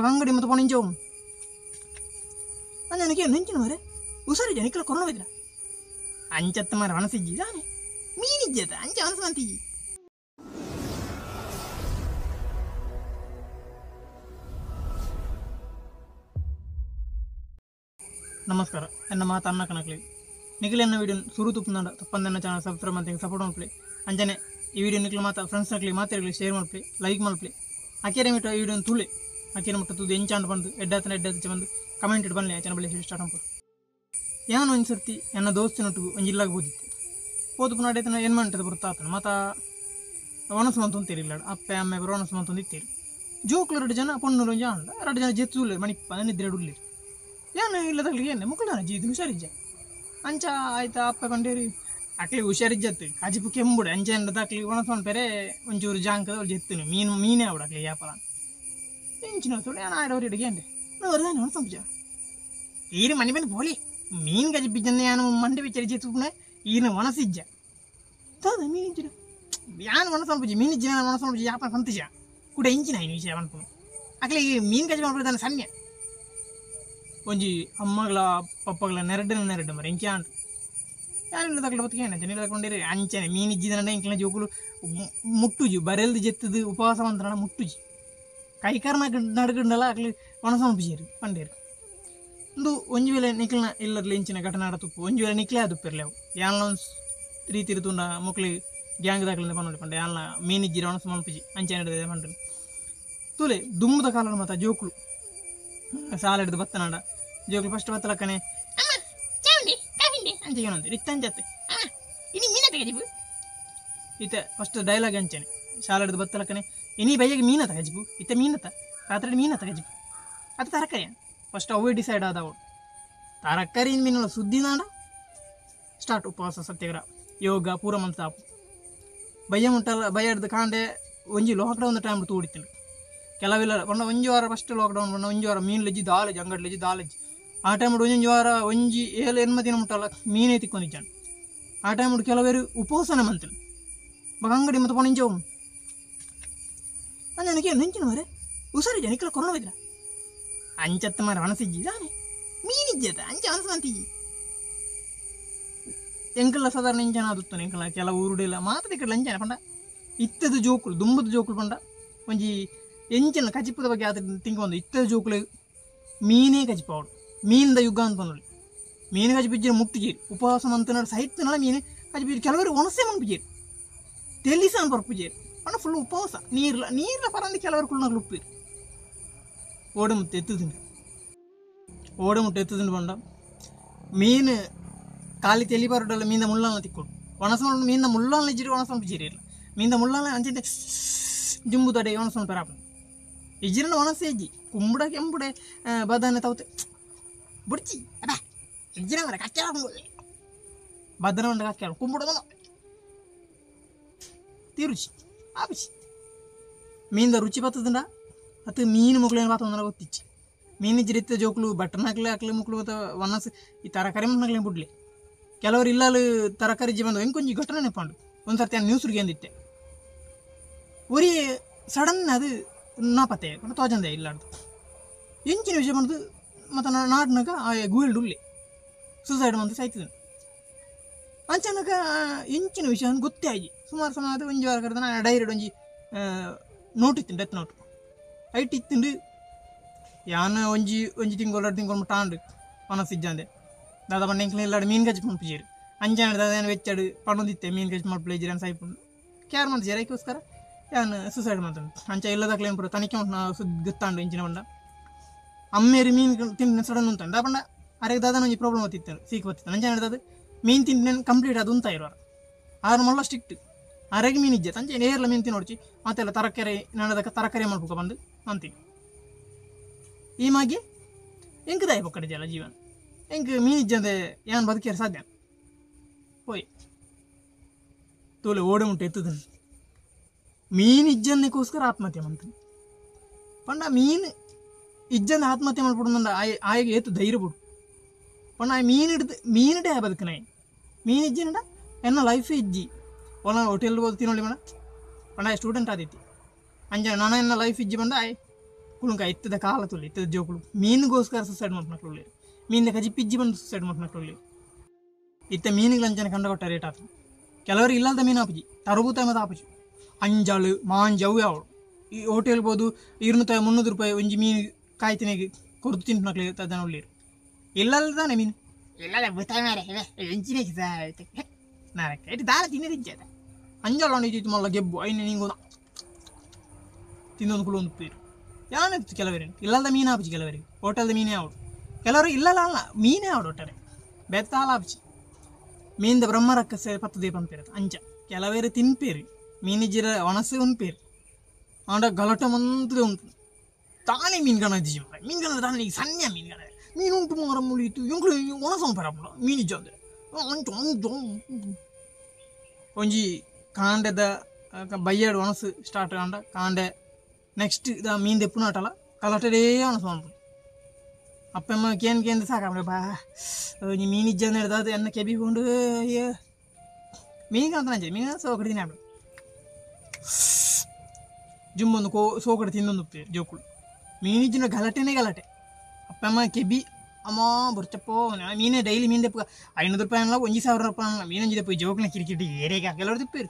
ಅಂಗಡಿ ಮತ್ತು ಪೊಣಿಂಜವು ನನಗೆ ನೆಂಚಿನ ಮರೆ ಹುಷಾರಿಜ ನಿಕ್ಕಲ ಕೊರೋನವಿದ್ರ ಅಂಚತ್ತ ಮರ ಅನಸಿಜ್ಜಿ ತಾನೆ ಮೀನಿಜ್ಜದ ಅಂಚ ಅನಸಂತಿಜ್ಜಿ. ನಮಸ್ಕಾರ ಎನ್ನ ಮಾತು ಅನ್ನ ಕನಕ್ಲಿ ನಿಖಿಲೆನ್ನ ವಿಡಿಯೋ ಸುರು ತುಪ್ಪಂದ ತಪ್ಪಂದನ್ನ ಚಾನಲ್ ಸಬ್ಸ್ಕ್ರೈಬ್ ಮಾಡ್ತೀನಿ ಸಪೋರ್ಟ್ ಮಾಡ್ಲಿ ಅಂಜನೆ ಈ ವಿಡಿಯೋ ನಿಖಿಲ್ ಮಾತಾ ಫ್ರೆಂಡ್ಸ್ ನಕ್ಲಿ ಮಾತಾಡಲಿ ಶೇರ್ ಮಾಡ್ಲಿ ಲೈಕ್ ಮಾಡ್ಲಿ ಅಕೆರೆ ಮಿಟ್ಟು ಈ ವಿಡಿಯೋ ತುಳಿ ಅಕೆರೆ ಮುಟ್ಟ ತುದು ಎಂಚಾಂಡ್ ಬಂದು ಎಡ್ಡಾತ ಬಂದು ಕಮೆಂಟ್ ಇಟ್ಟು ಬನ್ನಿ ಆಚೆ ಬಳಿ ಸ್ಟಾರ್ಟ್ ಮಾಡ್ಬೋದು. ಯಾನು ಒಂದು ಸರ್ತಿ ನನ್ನ ದೋಸ್ತಿನೊಟ್ಟಿಗೆ ಒಂದು ಜಿಲ್ಲಾಗ ಓದಿತ್ತೆ ಓದು ಪುನಾಡೇತನ ಏನು ಮಾಡ್ತದೆ ಬರ್ತಾತನ ಮತ್ತು ಒಣಸು ಮಂತು ಅಂತೀರಿಲ್ಲ ಅಪ್ಪೆ ಅಮ್ಮೆ ಬರೋ ಒಣಸು ಮಂತು ಇತ್ತೀರಿ ಜೋಕ್ಲು 2 ಜನ ಪೊಣ್ಣು ಒಂಜ ಅಂಡ 2 ಜನ ಜೆತ್ತುಲೆ ಮಣಿಪ್ಪ ನಿದ್ರೆ ಉಳ್ಳಿ ಏನು ಇಲ್ಲದಾಗಲಿ ಏನು ಮುಕ್ಕಳಾನ ಜೀದು ಹುಷಾರಿಜ್ಜ ಅಂಚ ಆಯ್ತಾ ಅಪ್ಪ ಕಂಡೇರಿ ಅಕ್ಲಿ ಹುಷಾರಿಜ್ಜತ್ತು ಕಾಜಿಪು ಕೆಂಬುಡೆ ಅಂಚೆ ಅಂಡದಾಕ್ಲಿ ಒಣಸೊಂಡು ಬೇರೆ ಒಂಚೂರು ಜಾಂಕದ ಅವ್ರು ಜೆತ್ತುನು ಮೀನೇ ಅವಡಕ್ಲಿ ವ್ಯಾಪಾರ ಎಂಚಿನ ತೊಡೆ ನಾನು ಆಡೋರು ಇಡಿಗೆ ಅಂಡೆ ನೋಡ್ದಾನೆ ಒಣಸಂಜ ಈರು ಮನೆ ಬಂದು ಪೋಲಿ ಮೀನು ಗಜಿಪಿಜ್ಜನ್ನ ಯಾನು ಮಂಡೆ ಬಿಚ್ಚರಿ ಜೆತ್ತುನೆ ಈನ ಒಣಸಿಜ್ಜ ತೋದ ಮೀನಿಜ್ಜ ಯಾನು ಒಣಸಂಪುಜಿ ಮೀನಿಜ್ಜ ಒಣಸಂಪುಜಿ ವ್ಯಾಪಾರ ಸಂತಿಜ ಕೂಡ ಇಂಚಿನ ಐನು ವಿಷಯ ಅನ್ಕೊಂಡು ಅಕ್ಲಿ ಮೀನು ಗಜಿ ಮಾಡ್ಬಿಡ್ತಾನೆ ಸಣ್ಣ ಒಂಜಿ ಅಮ್ಮಗಳ ಪಪ್ಪಗಳ ನೆರಡು ಮರ ಇಂಕೆ ಅಂಟ ಯಾರಿಲ್ಲ ತಗಲ ಬದುಕಿ ಏನ ನಿಲ್ಕೊಂಡಿರಿ ಅಂಚನೆ ಮೀನಿಜ್ಜಿದ ಇಂಕ್ಲ ಜೋಕುಲು ಮುಟ್ಟುಜಿ ಬರೆಲ್ದು ಜೆತ್ತದು ಉಪವಾಸ ಮಂತ್ರಣ ಮುಟ್ಟುಜಿ ಕೈಕಾರನ ನಡ್ಗಂಡಲ್ಲ ಅಕ್ಲಿ ಒಣಸಂಪುಜೀರಿ ಪಂಡೇರಿ ಒಂದು ಒಂಜು ವೇಳೆ ನಿಕ್ಲನ ಇಲ್ಲರ್ಲಿ ಇಂಚಿನ ಘಟನೆ ಆಡತುಪ್ಪು ಒಂಜು ವೇಳೆ ನಿಕ್ಲೇ ಆದುಪ್ಪಿರಲಿ ಅವು ಯಾನ ರೀತಿ ಇರುತ್ತುಂಡ ಮಕ್ಳಿ ಗ್ಯಾಂಗ್ ದಾಖಲಿಂದ ಬಂದು ಪಂಡೆ ಯಾನ ಮೀನಿಜ್ಜಿರ ಒಣಸು ಮಲ್ಪುಜಿ ಅಂಚೆ ನಡೆದಿದೆ ಪಂಡ್ರಿ ತೂಲೆ ದುಮ್ಮದ ಕಾಲ ಮತ್ತು ಜೋಕ್ಲು ಸಾಲ ಹಿಡಿದು ಬತ್ತನಾಡ ಜೋಕ್ಲು ಫಸ್ಟ್ ಬತ್ತಲಕ್ಕನೆ ಅಂಚೆ ಏನಂತ ಇತ್ತಂಚತ್ತೆ ಇನಿ ಮೀನ ತೆಗೆಜಿಬು ಇತ್ತ ಫಸ್ಟ್ ಡೈಲಾಗ್ ಅಂಚೆನೆ ಸಾಲ ಹಿಡಿದು ಬತ್ತಲಕ್ಕನೆ ಇನಿ ಬೈಯಾಗಿ ಮೀನ ತೆಗೆಜಿಬು ಇತ್ತ ಮೀನತ್ತ ರಾತ್ರಿ ಮೀನ ತೆಗೆಜಿಬು ಅದು ತರಕಾರಿ ಫಸ್ಟ್ ಅವೇ ಡಿಸೈಡ್ ಆದವಳು ತರಕಾರಿ ಮೀನುಗಳ ಸುದ್ದಿ ನಾಡ ಸ್ಟಾರ್ಟ್ ಉಪವಾಸ ಸತ್ಯಾಗ್ರಹ ಯೋಗ ಪೂರ ಮಂತಾಪು ಬಯ್ಯ ಮುಟ್ಟಲ್ಲ ಬಯ್ಯ ಹಿಡ್ದು ಕಾಂಡೆ ಒಂಜಿ ಲಾಕ್ಡೌನ್ ಟೈಮ್ ತೂಡಿತೀನಿ ಕೆಲವಿಲ್ಲ ಬಂಡ ಒಂಜಿ ವಾರ ಫಸ್ಟ್ ಲಾಕ್ಡೌನ್ ಬಂಡ ಒಂಜಿ ವಾರ ಮೀನು ಲೆಜ್ಜಿ ದಾಲೆಜ್ ಅಂಗಡಿ ಲೆಜ್ಜಿ ದಾಲೆಜ್ ಆ ಟೈಮ್ ಒಂಜಿ ವಾರ ಒಂಜಿ 7-8 ದಿನ ಮುಟ್ಟಲ್ಲ ಮೀನೇ ತಿಕ್ಕೊಂಡಿದ್ದಾನೆ ಆ ಟೈಮ್ ಕೆಲವರು ಉಪವಾಸನೆ ಮಂತನು ಮಗ ಅಂಗಡಿ ಮತ್ತು ಪೊಣಿಂಜವು ನನಗೆ ನೆಂಚಿನ ಮರೆ ಹುಷಾರಿಜ ನಿಕ್ಕಲ ಕೊರೋನವಿದ್ರ ಅಂಚತ್ತ ಮರ ಅನಸಿಜ್ಜಿ ತಾನೆ ಮೀನಿಜ್ಜದ ಅಂಚ ಅನಸಂತಿಜ್ಜಿ ಎಂಕಲ್ಲ ಸಾಧಾರಣ ಇಂಚನ ಆದುತ್ತಾನೆ ಎಂಕಲ್ಲ ಕೆಲವು ಊರುಡಿಲ್ಲ ಮಾತದೆ ಕಡೆ ಅಂಚನೆ ಪಂಡ ಇತ್ತದ ಜೋಕುಲು ದುಂಬದ ಜೋಕುಲು ಪಂಡ ಒಂಜಿ ಎಂಚನ ಕಜಿಪದ ಬಗ್ಗೆ ಆತ ತಿಂಕೊಂಡು ಇತ್ತದ ಜೋಕುಲು ಮೀನೇ ಕಜಿಪವಳು ಮೀನಿಂದ ಯುಗ ಅಂತ ನೋಡಿ ಮೀನು ಕಜಿಪಿಜ್ಜಿನ ಮುಟ್ಟಿಜೀರಿ ಉಪವಾಸ ಮಂತನಾಡು ಸಾಹಿತ್ಯನಾಳ ಮೀನು ಕಜಿಪಿಜ್ಜಿ ಕೆಲವರು ಒಣಸೆ ಮಂಪಿಜೀರಿ ತೆಲಿಸಾನ್ ಬರ್ಪುಜೀರಿ ಪಂಡ ಫುಲ್ ಉಪವಾಸ ನೀರ್ಲ ಪರಂದು ಕೆಲವರು ಕುಳ್ನಾಗ್ಲು ಉಪ್ಪಿರಿ ಓಡಮುಟ್ಟು ಎತ್ತುದುಂಡು ಬಂಡ ಮೀನು ಕಾಲಿ ತೆಲಿ ಬರೋಡಲ್ಲ ಮೀನ ಮುಳ್ಳಾನ ತಿಕ್ಕೊಡು ಒಣಸೊಂಡು ಮೀನ ಮುಳ್ಳಾನ ಇಜ್ಜಿರಿ ಒಣಸೊಂಡು ಜಿರಿ ಇಲ್ಲ ಮೀನ ಮುಳ್ಳಾನ ಅಂಚಿಂದ ಜುಂಬು ತಡೆ ಒಣಸೊಂಡು ಪರಾಪ ಇಜ್ಜಿರನ್ನ ಒಣಸೆ ಇಜ್ಜಿ ಕುಂಬುಡ ಕೆಂಬುಡೆ ಬದನೆ ತವತೆ ಬುಡ್ಚಿ ಅದ ಇಜ್ಜಿನ ಮರ ಕಚ್ಚ ಬದನ ಉಂಡ ಕಚ್ಚ ಕುಂಬುಡದನ ತಿರುಚಿ ಆಪಿಸಿ ಮೀನಿಂದ ರುಚಿ ಬರ್ತದಂಡ ಮತ್ತು ಮೀನು ಮುಕ್ಳೇನು ಬಾತ ಒಂದರ ಗೊತ್ತಿಚ್ಚಿ ಮೀನಿಜ್ಜಿರಿತ್ತ ಜೋಕ್ಲು ಬಟನ್ ಹಾಕ್ಲಿ ಮುಕ್ಳು ಮತ್ತು ಒನ್ನಸ್ ಈ ತರಕಾರಿ ಮಣ್ಣಾಗ್ಲಿ ಬಿಡ್ಲಿ ಕೆಲವರು ಇಲ್ಲಲು ತರಕಾರಿ ಜಿ ಬಂದು ಹೆಂಗೆ ಘಟನೆ ನೆಪ್ಪಾಂಡು ಒಂದು ಸರ್ತಿ ನಾನು ನ್ಯೂಸ್ರಿಗೆ ಅಂದಿತ್ತೆ ಒರಿ ಸಡನ್ ಅದು ನಾಪತ್ತೆ ತೋಜಂದೆ ಇಲ್ಲಾಡ್ದು ಎಂಚಿನ ವಿಷಯ ಬಂದು ಮತ್ತು ನಾಡಿನಾಗ ಆ ಗೂಲ್ಡ್ ಉಳ್ಳಿ ಸೂಸೈಡ್ ಮಂತ್ ಸಾಯ್ತಿದ್ದಾನೆ ಅಂಚನಾಗ ಎಂಚಿನ ವಿಷಯ ಅಂತ ಗೊತ್ತೇ ಆಗಿ ಸುಮಾರು ಸಮಯ ಅದು ಒಂಜಿ ವಾರ ಕರೆದ ನಾನು ಡೈರೆಕ್ಟ್ ಒಂಜಿ ನೋಟ್ ಇತ್ತು ಡೆತ್ ನೋಟ್ ಐಟ್ ಇತ್ತುಂಡು ಯಾನ ಒಂಜಿ ತಿಂಗಳು 2 ತಿಂಗಳು ಮುಟ್ಟಾಂಡು ಒನಸಿಜ್ಜಂದೆ ದಾದ ಬಂಡ ಎಂಕ್ಲ ಇಲ್ಲಾಡು ಮೀನು ಗಜ್ಜಿ ಮಲ್ಪಿಜೀರಿ ಅಂಜಾಣ ದಾದ ವೆಚ್ಚಾಡು ಪಡೊಂದಿತ್ತೆ ಮೀನು ಗಜ್ಜಿ ಮಲ್ಪಲೇಜಿರಿ ಅಂತ ಸಾಯ್ಪುಂಡು ಕ್ಯಾರ್ ಮಾಡ್ತೀರಿ ಅದಕ್ಕೋಸ್ಕರ ಯಾನು ಸೂಸೈಡ್ ಮಾಡ್ತಾನೆ ಅಂಚ ಇಲ್ಲದಾಗ್ಲಿ ಏನು ತನಿಖೆ ಉಂಟು ನಾವು ಗೊತ್ತಾಂಡು ಇಂಚಿನ ಬಂಡ ಅಮ್ಮೇರಿ ಮೀನು ತಿಂದು ಸಡನ್ ಉಂಟು ದಾ ಬಂಡ ಅರೆಗೆ ದಾದನ ಒಂಜಿ ಪ್ರಾಬ್ಲಮ್ ಬತ್ತಿತ್ತು ಸೀಕ್ ಬತ್ತಿತ್ತು ಅಂಜಾಣ ದಾದ ಮೀನು ತಿಂದು ಕಂಪ್ಲೀಟ್ ಅದು ಉಂತ ಇರುವಾರ ಆರು ಮಲ್ಲ ಸ್ಟಿಕ್ಟ್ ಅರೆಗೆ ಮೀನು ಇಜ್ಜೆ ಅಂಚೆ ನೇರ್ಲ ಮೀನು ತಿನ್ನೋಡ್ಚಿ ಮತ್ತೆಲ್ಲ ತರಕಾರಿ ನಡದಕ್ಕೆ ತರಕಾರಿ ಮಾಡ್ಬೇಕು ಬಂದು ಅಂತೀವಿ ಈ ಮಾಗೆ ಹೆಂಗೆ ದಾಯ ಪಕ್ಕಡೆ ಜಲ ಜೀವನ ಹೆಂಗೆ ಮೀನಿಜ್ಜಂದೆ ಏನು ಬದುಕಿಯಾರ ಸಾಧ್ಯ ಹೋಯ್ ತೋಲೆ ಓಡೆ ಮುಟ್ಟೆ ಎತ್ತದ ಮೀನಿಜ್ಜನ್ನೆಗೋಸ್ಕರ ಆತ್ಮಹತ್ಯೆ ಮಾಡ್ತಾನೆ ಪಂಡ ಮೀನು ಇಜ್ಜಂದ ಆತ್ಮಹತ್ಯೆ ಮಾಡ್ಬಿಡು ಆಯ್ಗೆ ಏತು ಧೈರ್ಯ ಬಿಡು ಪಂಡ ಮೀನಿಡೆ ಬದುಕನಾಯಿ ಮೀನಿಜ್ಜನಡ ಎನ್ನ ಲೈಫ್ ಇಜ್ಜಿ ಒಳ ಹೋಟೆಲ್ ಹೋಗಿ ತಿನ್ನೋಳಿ ಮೇಡ ಪಂಡ ಸ್ಟೂಡೆಂಟ್ ಆದಿತ್ತು ಅಂಜ ನಾನು ಎನ್ನ ಲೈಫ್ ಇಜ್ಜಿ ಬಂದ ಆಯ್ ಕುಲುಂಕ ಇತ್ತದ ಕಾಲ ತುಳಿ ಇತ್ತದ ಜೋಕುಲು ಮೀನಿಗೋಸ್ಕರ ಸುಸೈಡ್ ಮಾಡ್ಕೊಂಡು ಮೀನಿನ ಕಜಿ ಪಿಜ್ಜಿ ಬಂದು ಸುಸೈಡ್ ಮಾಡ್ಕೊಂಡು ಇತ್ತ ಮೀನುಗಳು ಅಂಚನೆ ಕಂಡಗೊಟ್ಟ ರೇಟ್ ಆತು ಕೆಲವರು ಇಲ್ಲದ ಮೀನು ಆಪುಜಿ ತರಬೂತ ಮತ್ತು ಆಪುಜಿ ಅಂಜಾಳು ಮಾಂಜವು ಯಾವ ಈ ಹೋಟೆಲ್ ಬೋದು 200-300 ರೂಪಾಯಿ ಒಂಜಿ ಮೀನು ಕಾಯ್ತಿನಾಗಿ ಕೊರ್ದು ತಿಂತು ಮಕ್ಳಿಗೆ ಅದನ್ನ ಒಳ್ಳೆಯರು ಇಲ್ಲಲ್ಲ ತಾನೆ ಮೀನು ಇಲ್ಲ ಬುತ್ತಾಯ ಮಾರೆ ಎಂಚಿನ ನಾನು ಕೇಳಿ ದಾಳ ತಿನ್ನದಿಜ್ಜ ಅಂಜಾಳು ಇದ್ದಿತ್ತು ಮಲ್ಲ ಗೆಬ್ಬು ಐನು ನಿಂಗೆ ತಿನ್ನೊಂದು ಕುಲು ಒಂದು ಪೇರು ಯಾನಿತ್ತು ಕೆಲವರಿಗೆ ಇಲ್ಲದ ಮೀನು ಆಪುಜಿ ಕೆಲವರಿಗೆ ಹೋಟೆಲ್ದ ಮೀನೇ ಆವಡು ಕೆಲವರು ಇಲ್ಲಲ್ಲ ಅಲ್ಲ ಮೀನೇ ಆವಡು ಒಟ್ಟಾರೆ ಬೆತ್ತಾಲ ಆಪುಜಿ ಮೀನಿಂದ ಬ್ರಹ್ಮರಕ್ಕ ಪತ್ತು ದೀಪ ಅಂಪೇರು ಅಂಚ ಕೆಲವೇರು ತಿನ್ಪೇರಿ ಮೀನಿಜ್ಜಿರ ಒಣಸೆ ಉಂಪೇರು ಆಂಡ ಗಲಾಟೆ ಮಂತದೆ ಉಂಟು ತಾನೇ ಮೀನುಗಣ ಇದ್ದೀವಿ ಮೀನುಗಳ ತಾನೇ ಈಗ ಸಣ್ಣ ಮೀನುಗಳ ಮೀನು ಉಂಟು ಮರ ಮುಳಿಯಿತು ಇವುಗಳು ಒಣಸ ಉಂಪರಪ್ಪಳ ಮೀನಿಜ್ಜ ಅಂದರೆ ಒಂಜಿ ಕಾಂಡೆದ ಬಯ್ಯಾಡು ಒಣಸು ಸ್ಟಾರ್ಟ್ ಕಾಂಡ ಕಾಂಡೆ ನೆಕ್ಸ್ಟ್ ಮೀನು ದೆಪ್ಪುನ ಆಟಲ್ಲ ಕಲಾಟದೇ ಒಣಸು ಉಂಟು ಅಪ್ಪಮ್ಮ ಕೇಂದ್ರ ಸಾಕಾಮ್ರೆ ಬಾ ನೀ ಮೀನಿಜ್ಜ ಅಂತ ಹೇಳ್ದ ಅದು ಎನ್ನ ಕೆಬಿಕೊಂಡು ಮೀನಿಗೆ ಅಂತ ನಂಜೆ ಮೀನು ಸೋಕಡೆ ತಿನ್ನ ಜುಮ್ಮೊಂದು ಸೋಕಡೆ ತಿನ್ನೊಂದು ಜೋಕುಳು ಮೀನಿಜ್ಜಿನ ಗಲಾಟೆನೇ ಗಲಾಟೆ ಅಪ್ಪಮ್ಮ ಕೆಬಿ ಅಮ್ಮ ಬರ್ಚಪ್ಪೋ ಮೀನೇ ಡೈಲಿ ಮೀನು ದೆಪ್ಪ 500 ರೂಪಾಯಿ ಅಲ್ಲ 1,000 ರೂಪಾಯಿ ಅಲ್ಲ ಮೀನಂಜಿ ದೆಪ್ಪ ಜೋಕುನ ಕಿರಿಕಿಟಿ ಏರಿಯಾಗೆ ಕೆಲವರು ತಿಪ್ಪಿರು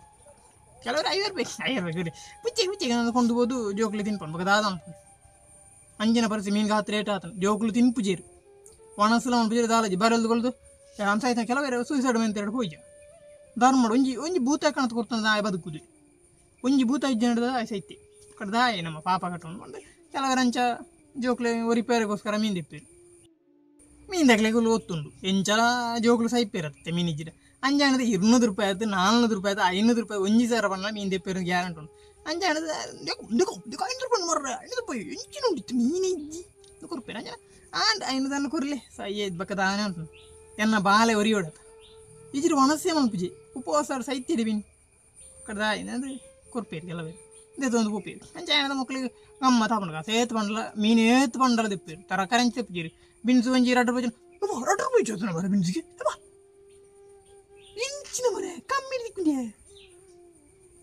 ಕೆಲವರು 5,000 ರೂಪಾಯಿ ಪುಚ್ಚಿಗೆ ಕೊಂಡು ಹೋದು ಜೋಕುಲಿ ತಿನ್ಕೊಂಡು ಬಗದಾದ ಅಂಜಿನ ಪರಿಸ್ಥಿತಿ ಮೀನಿಗೆ ಹತ್ತು ರೇಟ್ ಆತನು ಜೋಕುಲು ತಿನ್ಪುಜೇರು ಒಣಸಲ ಪುಜೇರು ದಾಲಜಿ ಬರಲ್ದುಗೊಳ್ದು ಹಂಸಾಯ್ತ ಕೆಲವೇ ಸೂಸೈಡ್ ಮೆಂತೆರಡು ಹೋಯ್ಜ ದಾರು ಮಾಡು ಒಂಜಿ ಭೂತ ಕಾಣತ್ ಕೊಡ್ತಾನೆ ಆಯ್ ಬದುಕುದು ಒಂಜಿ ಭೂತ ಇಜ್ಜ ಹಿಡಿದ ಆಯ್ ಸೈತಿ ಕಡ್ದ ಆಯ್ ನಮ್ಮ ಪಾಪ ಕಟ್ಕೊಂಡು ಬಂದು ಕೆಲವರ ಅಂಚ ಜೋಕ್ಲೆ ರಿಪೇರಿಗೋಸ್ಕರ ಮೀನು ತಿಪ್ಪೇರು ಮೀನು ತಗ್ಲಿಗೆ ಒತ್ತುಂಡು ಎಂಚಲ ಜೋಕ್ಲು ಸೈಪೇರತ್ತೆ ಮೀನಿಜ್ಜಿರ ಅಂಜಾಣದ 200 ರೂಪಾಯಿ ಆಯ್ತು 400 ರೂಪಾಯಿ ಆಯ್ತು 500 ರೂಪಾಯಿ 1,000 ಬಣ್ಣ ಮೀನು ತೆಪ್ಪೇರು ಗ್ಯಾರಂಟಿ ಉಂಟು ಅಂಜಾಣದ 500 ರೂಪಾಯಿ ಮರ್ರ 500 ರೂಪಾಯಿ ಎಂಚಿನ ಉಂಟಿತ್ತು ಮೀನಿಜ್ಜಿ ಕೊರ್ಪೇರು ಅಂಜಾಣ ಆಂಡ್ 500 ಕೊರ್ಲೆ ಸೈಯದ್ ಬಕ್ಕದಾನೆ ಉಂಟು ಎನ್ನ ಬಾಲೆ ಒರಿಯೋಡತ್ತ ಇಜಿರು ಒಣಸೆ ಮಲ್ಪುಜಿ ಉಪವಾಸ ಸೈತಿಡಿ ಮೀನು ಕಡ್ದ ಅಂದರೆ ಕೊರ್ಪೇರು ಕೆಲವೇ ಇದೊಂದು ಉಪೇರು ಅಂಚಾಣದ ಮಕ್ಕಳಿಗೆ ಗಮ್ಮ ತಗೊಂಡು ಸೇತ್ ಬಂಡಲ ಮೀನು ಏತ್ ಬಂಡಲ ತೆಪ್ಪೇರು ತರಕಾರಿ ಅಂಚ ತೆಪ್ಪಿಜೀರಿ ಬಿನ್ಸು ಒಂಜಿ 2 ರೂಪಾಯಿ 2 ರೂಪಾಯಿ ಚೋತನ ಬರ ಬಿನ್ಸಿಗೆ ಇಂಚಿನ ಮರೆ ಕಮ್ಮಿ ದಿಕ್ಕಿದೆ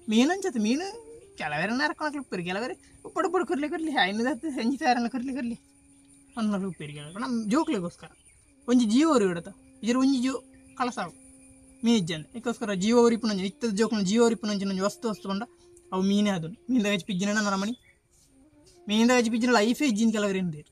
ಮೀನು ಅಂಚತ್ ಮೀನು ಕೆಲವರೆ ನರಕೊಳಕ್ಕೆ ಉಪ್ಪೇರು ಕೆಲವರೆ ಉಪ್ಪಡು ಕರ್ಲಿ 500 ಸಂಜೆ ಸಾರನ್ನ ಕರ್ಲಿ ಅನ್ನೋದು ಉಪ್ಪೇರು ಕೆಲವರು ನಮ್ಮ ಜೋಕ್ಲಿಗೋಸ್ಕರ ಒಂಜಿ ಜೀವ ಅವ್ರು ಇಡತ್ತ ಇದ್ರ ಒಂಜಿ ಜೀವ ಕಳಸಾವು ಮೀನಿಜ್ಜಂದ ಇದಕ್ಕೋಸ್ಕರ ಜೀವ ಉರಿಪುನಂಜಿ ಇತ್ತದ ಜೋಕ್ನ ಜೀವ ಉರಿಪುನಂಜಿ ನಂಜಿ ವಸ್ತು ಬಂಡ ಅವು ಮೀನೇ ಅದು ಮೀನಿದಾಗ ಹಚ್ಚಿ ಪಿಜ್ಜಿನ ನರಮಣಿ ಮೀನಿದಾಗ ಹಚ್ಚಿ ಪಿಜ್ಜಿನ ಲೈಫೇ ಇಜ್ಜಿನ ಕೆಲವರು ಏನಿದೆ